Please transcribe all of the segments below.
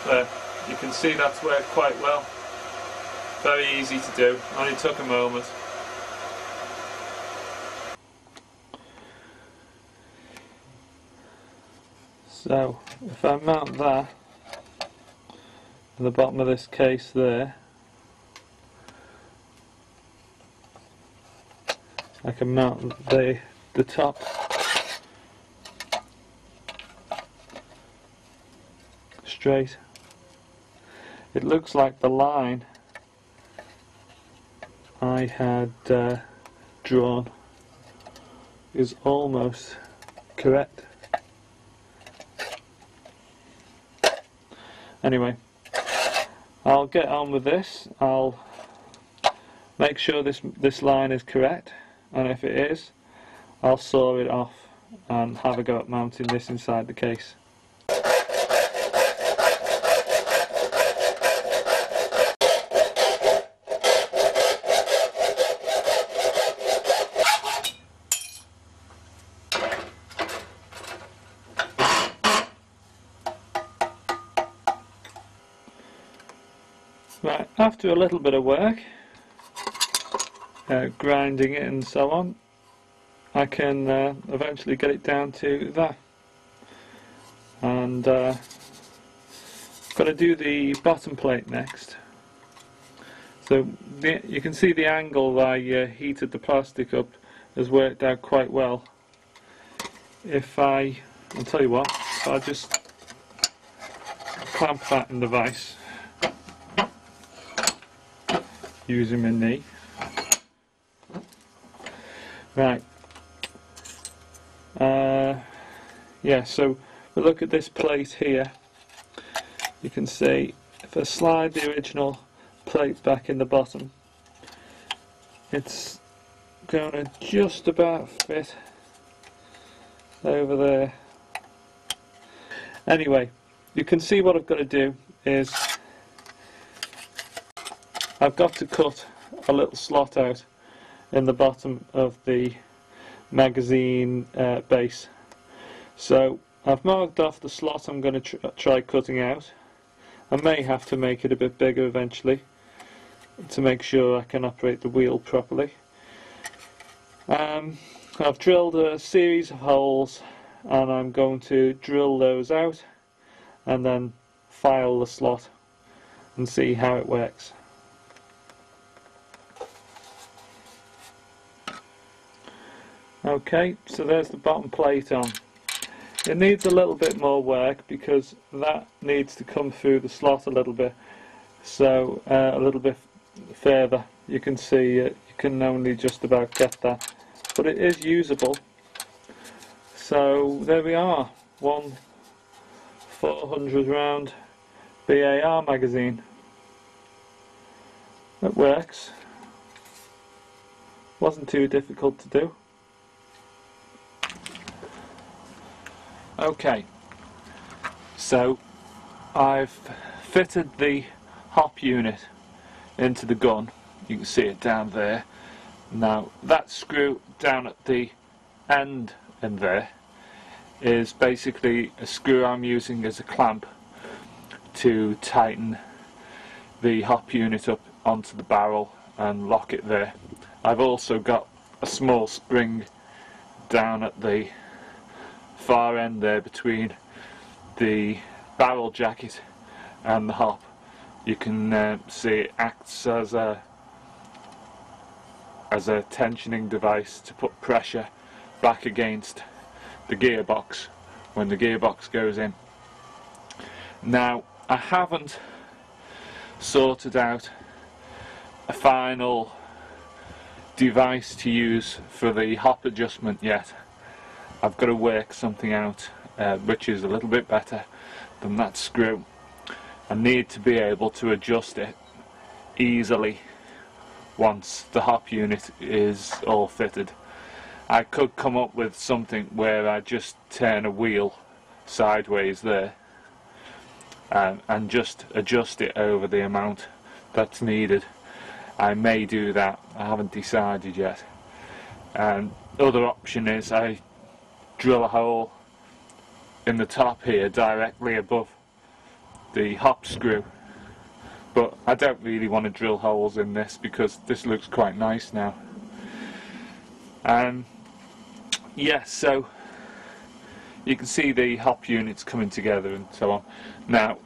There, you can see that's worked quite well. Very easy to do, only took a moment. So if I mount that at the bottom of this case there, I can mount the top straight. It looks like the line I had drawn is almost correct. Anyway, I'll get on with this. I'll make sure this line is correct, and if it is, I'll saw it off and have a go at mounting this inside the case. Right, after a little bit of work, grinding it and so on, I can eventually get it down to that. And got to do the bottom plate next. So you can see the angle I heated the plastic up has worked out quite well. I'll tell you what, I'll just clamp that in the vise using my knee. Right. Yeah, so we look at this plate here. You can see if I slide the original plate back in the bottom, it's going to just about fit over there. Anyway, you can see what I've got to do is I've got to cut a little slot out in the bottom of the magazine base. So I've marked off the slot I'm going to try cutting out. I may have to make it a bit bigger eventually to make sure I can operate the wheel properly. I've drilled a series of holes and I'm going to drill those out and then file the slot and see how it works. Okay, so there's the bottom plate on. It needs a little bit more work because that needs to come through the slot a little bit, so a little bit further. You can see you can only just about get that, but it is usable. So there we are, one 400 round BAR magazine. It works. Wasn't too difficult to do. Okay, so I've fitted the hop unit into the gun. You can see it down there. Now that screw down at the end in there is basically a screw I'm using as a clamp to tighten the hop unit up onto the barrel and lock it there. I've also got a small spring down at the far end there between the barrel jacket and the hop. You can see it acts as a tensioning device to put pressure back against the gearbox when the gearbox goes in. Now I haven't sorted out a final device to use for the hop adjustment yet. I've got to work something out which is a little bit better than that screw. I need to be able to adjust it easily once the hop unit is all fitted. I could come up with something where I just turn a wheel sideways there and just adjust it over the amount that's needed. I may do that, I haven't decided yet. And other option is I drill a hole in the top here directly above the hop screw, but I don't really want to drill holes in this because this looks quite nice now. Yeah, so you can see the hop units coming together and so on. Now,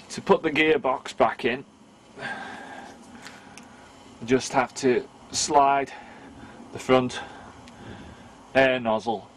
to put the gearbox back in, you just have to slide the front air nozzle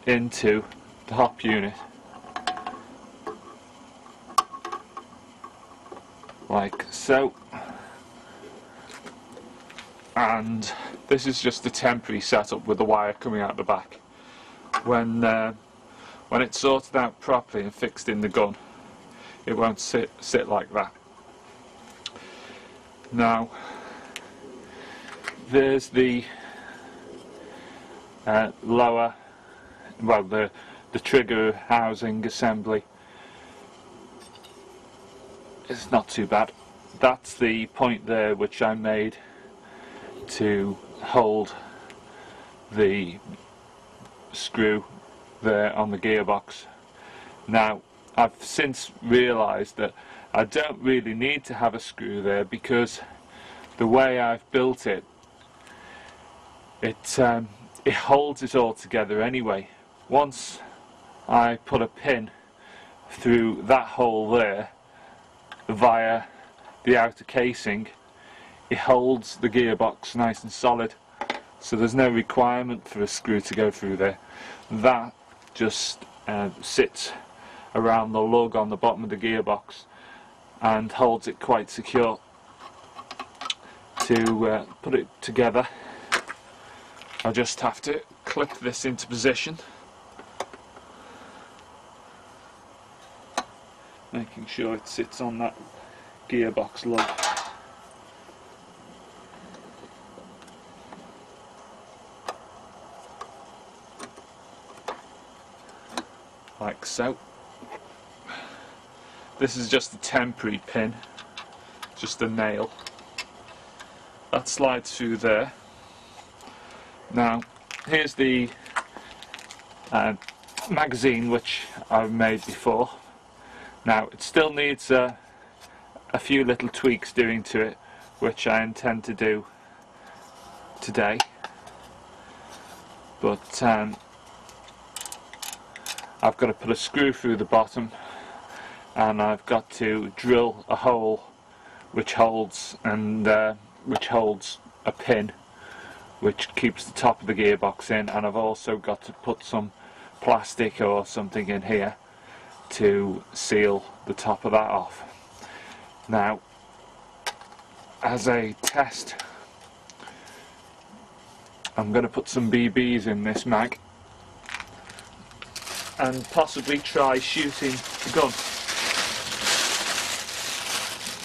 into the hop unit, like so. And this is just a temporary setup with the wire coming out the back. When it's sorted out properly and fixed in the gun, it won't sit like that. Now, there's the lower, well, the trigger housing assembly. It's not too bad. That's the point there which I made to hold the screw there on the gearbox. Now, I've since realised that I don't really need to have a screw there, because the way I've built it, it holds it all together anyway. Once I put a pin through that hole there via the outer casing, it holds the gearbox nice and solid, so there's no requirement for a screw to go through there. That just sits around the lug on the bottom of the gearbox and holds it quite secure. To put it together, I just have to clip this into position, making sure it sits on that gearbox lug. Like so. This is just a temporary pin, just a nail. That slides through there. Now, here's the magazine which I've made before. Now, it still needs a few little tweaks doing to it, which I intend to do today. But I've got to put a screw through the bottom, and I've got to drill a hole which holds a pin which keeps the top of the gearbox in, and I've also got to put some plastic or something in here to seal the top of that off. Now, as a test, I'm going to put some BBs in this mag and possibly try shooting the gun.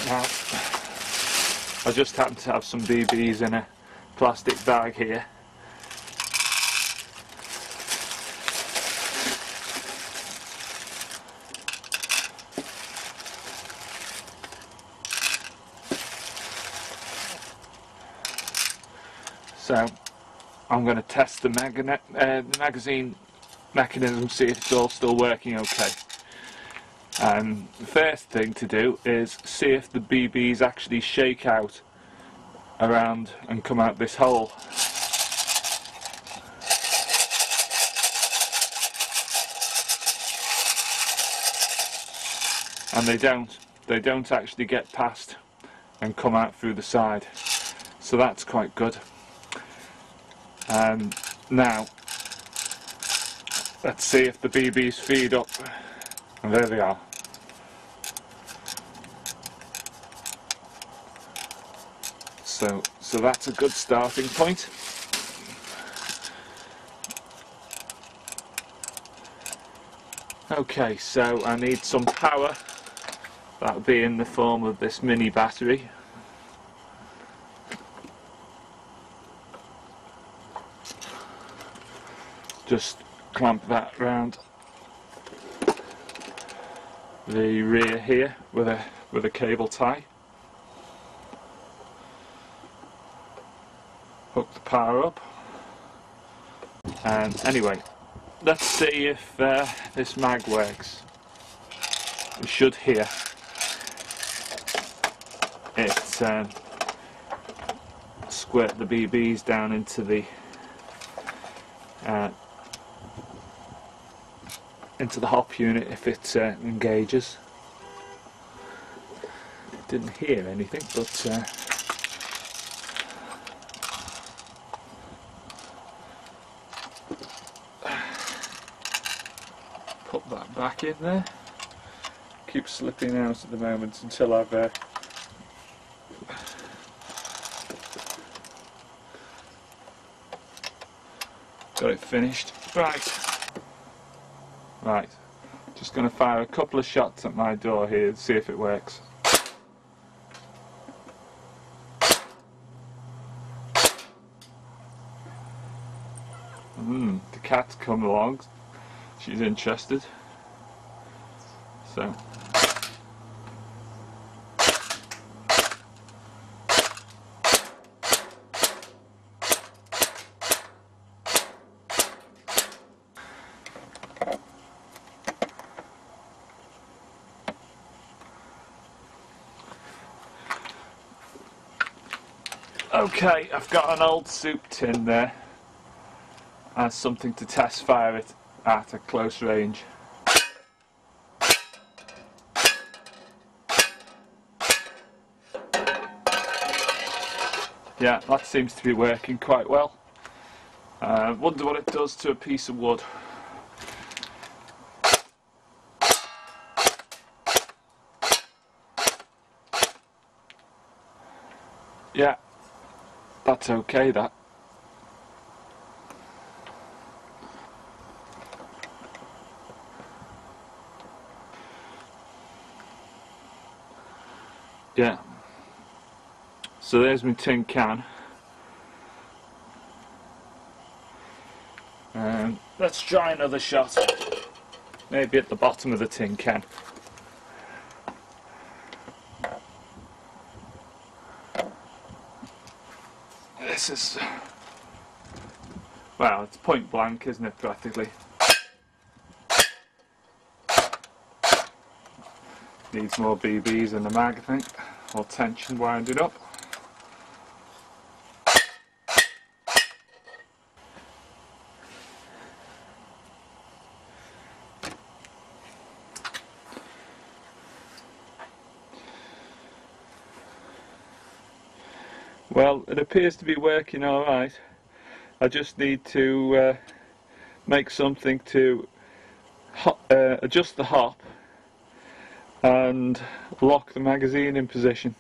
Now, I just happen to have some BBs in a plastic bag here. So I'm going to test the magazine mechanism, see if it's all still working okay. The first thing to do is see if the BBs actually shake out around and come out this hole. And they don't actually get past and come out through the side, so that's quite good. Now let's see if the BBs feed up, and there they are. So that's a good starting point. Okay, so I need some power. That'll be in the form of this mini battery. Just clamp that round the rear here with a cable tie. Hook the power up, and anyway, let's see if this mag works. we should hear it squirt the BBs down into the hop unit if it engages. Didn't hear anything, but put that back in there. Keeps slipping out at the moment until I've got it finished. Right, just going to fire a couple of shots at my door here to see if it works. The cat's come along, she's interested, so okay, I've got an old soup tin there as something to test fire it at a close range. Yeah, that seems to be working quite well. Wonder what it does to a piece of wood. Yeah, that's okay, that. Yeah. So there's my tin can. Let's try another shot. Maybe at the bottom of the tin can. This is... well, it's point blank, isn't it, practically? Needs more BBs in the mag, I think, or tension winded up. Well, it appears to be working alright. I just need to make something to adjust the hop and lock the magazine in position.